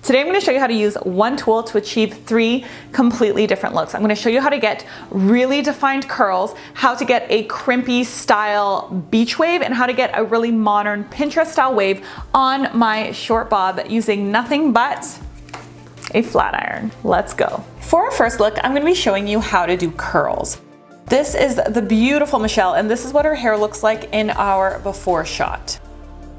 Today I'm going to show you how to use one tool to achieve 3 completely different looks. I'm going to show you how to get really defined curls, how to get a crimpy style beach wave, and how to get a really modern Pinterest style wave on my short bob using nothing but a flat iron. Let's go. For our first look, I'm going to be showing you how to do curls. This is the beautiful Michelle, and this is what her hair looks like in our before shot.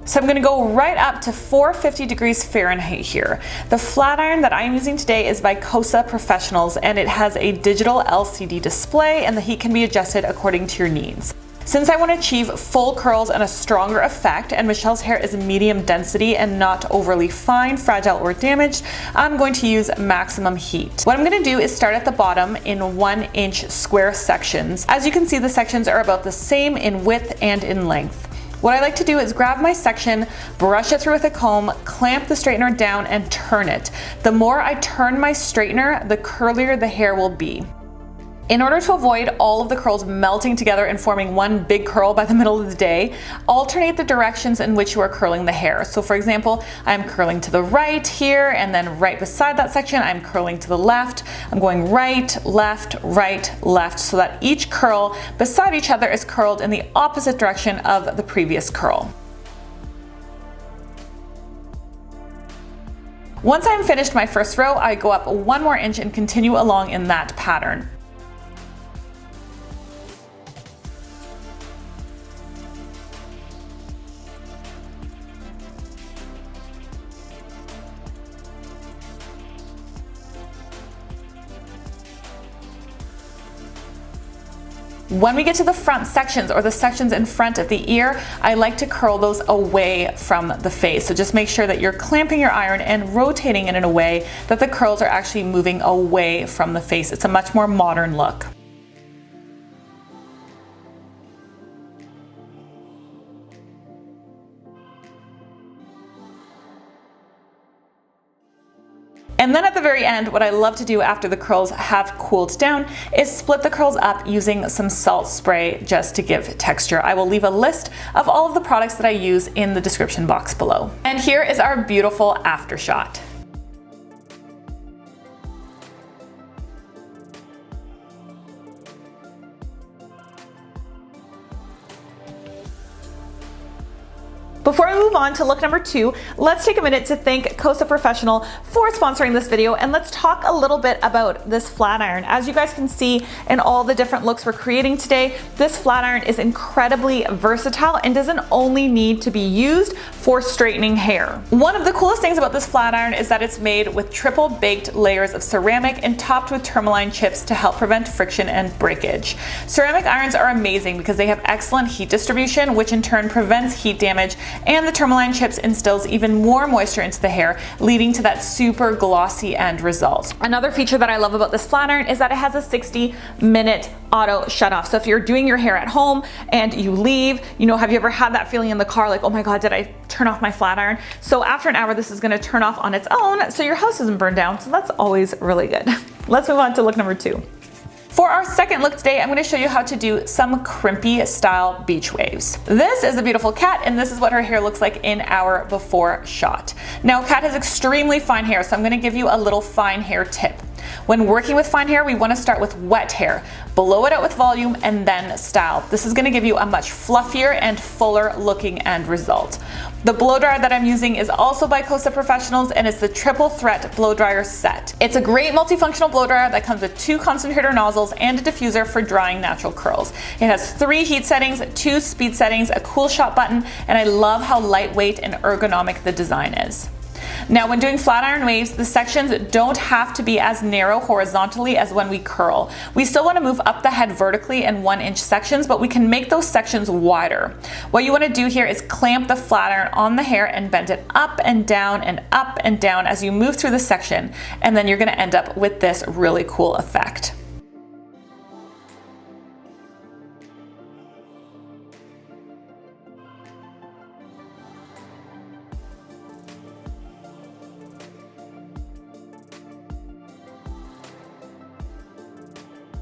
So I'm going to go right up to 450 degrees Fahrenheit here. The flat iron that I'm using today is by Kosa Professionals, and it has a digital LCD display, and the heat can be adjusted according to your needs. Since I want to achieve full curls and a stronger effect, and Michelle's hair is medium density and not overly fine, fragile, or damaged, I'm going to use maximum heat. What I'm going to do is start at the bottom in 1-inch square sections. As you can see, the sections are about the same in width and in length. What I like to do is grab my section, brush it through with a comb, clamp the straightener down, and turn it. The more I turn my straightener, the curlier the hair will be. In order to avoid all of the curls melting together and forming one big curl by the middle of the day, alternate the directions in which you are curling the hair. So for example, I'm curling to the right here, and then right beside that section, I'm curling to the left. I'm going right, left, so that each curl beside each other is curled in the opposite direction of the previous curl. Once I'm finished my first row, I go up 1 more inch and continue along in that pattern. When we get to the front sections, or the sections in front of the ear, I like to curl those away from the face. So just make sure that you're clamping your iron and rotating it in a way that the curls are actually moving away from the face. It's a much more modern look. And then at the very end, what I love to do after the curls have cooled down is split the curls up using some salt spray just to give texture. I will leave a list of all of the products that I use in the description box below. And here is our beautiful after shot. Before we move on to look number 2, let's take a minute to thank Kosa Professional for sponsoring this video, and let's talk a little bit about this flat iron. As you guys can see in all the different looks we're creating today, this flat iron is incredibly versatile and doesn't only need to be used for straightening hair. One of the coolest things about this flat iron is that it's made with triple baked layers of ceramic and topped with tourmaline chips to help prevent friction and breakage. Ceramic irons are amazing because they have excellent heat distribution, which in turn prevents heat damage, and the tourmaline chips instills even more moisture into the hair, leading to that super glossy end result. Another feature that I love about this flat iron is that it has a 60-minute auto shut off. So if you're doing your hair at home and you leave, have you ever had that feeling in the car like, oh my God, did I turn off my flat iron? So after an hour, this is gonna turn off on its own so your house doesn't burn down. So that's always really good. Let's move on to look number 2. For our second look today, I'm going to show you how to do some crimpy style beach waves. This is a beautiful Kat, and this is what her hair looks like in our before shot. Now, Kat has extremely fine hair, so I'm going to give you a little fine hair tip. When working with fine hair, we want to start with wet hair, blow it out with volume, and then style. This is going to give you a much fluffier and fuller looking end result. The blow dryer that I'm using is also by Kosa Professionals, and it's the triple threat blow dryer set. It's a great multifunctional blow dryer that comes with 2 concentrator nozzles and a diffuser for drying natural curls. It has 3 heat settings, 2 speed settings, a cool shot button, and I love how lightweight and ergonomic the design is. Now, when doing flat iron waves, the sections don't have to be as narrow horizontally as when we curl. We still want to move up the head vertically in 1-inch sections, but we can make those sections wider. What you want to do here is clamp the flat iron on the hair and bend it up and down and up and down as you move through the section, and then you're going to end up with this really cool effect.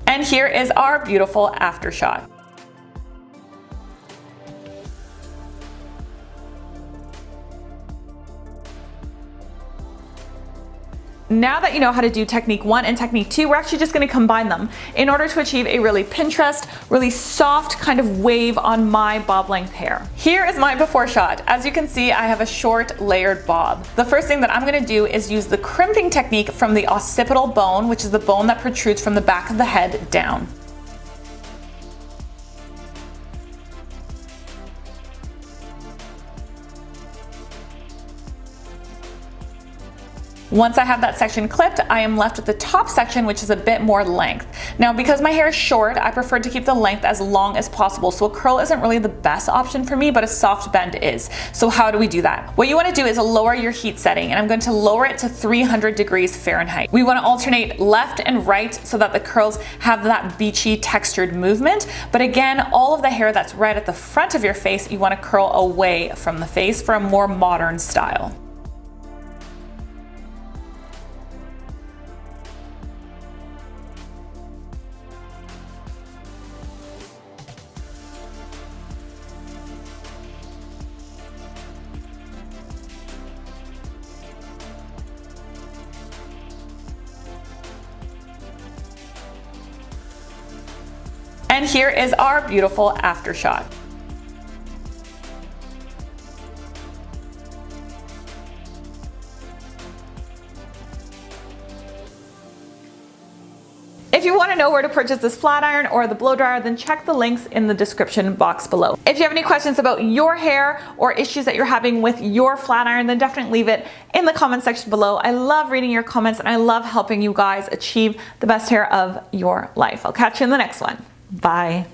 And here is our beautiful after shot. Now that you know how to do technique 1 and technique 2, we're actually just going to combine them in order to achieve a really Pinterest, really soft kind of wave on my bob length hair. Here is my before shot. As you can see, I have a short layered bob. The first thing that I'm going to do is use the crimping technique from the occipital bone, which is the bone that protrudes from the back of the head down. Once I have that section clipped, I am left with the top section, which is a bit more length. Now, because my hair is short, I prefer to keep the length as long as possible, so a curl isn't really the best option for me, but a soft bend is. So how do we do that? What you want to do is lower your heat setting, and I'm going to lower it to 300 degrees Fahrenheit. We want to alternate left and right so that the curls have that beachy textured movement, but again, all of the hair that's right at the front of your face, you want to curl away from the face for a more modern style. And here is our beautiful after shot. If you want to know where to purchase this flat iron or the blow dryer, then check the links in the description box below. If you have any questions about your hair or issues that you're having with your flat iron, then definitely leave it in the comment section below. I love reading your comments and I love helping you guys achieve the best hair of your life. I'll catch you in the next one. Bye.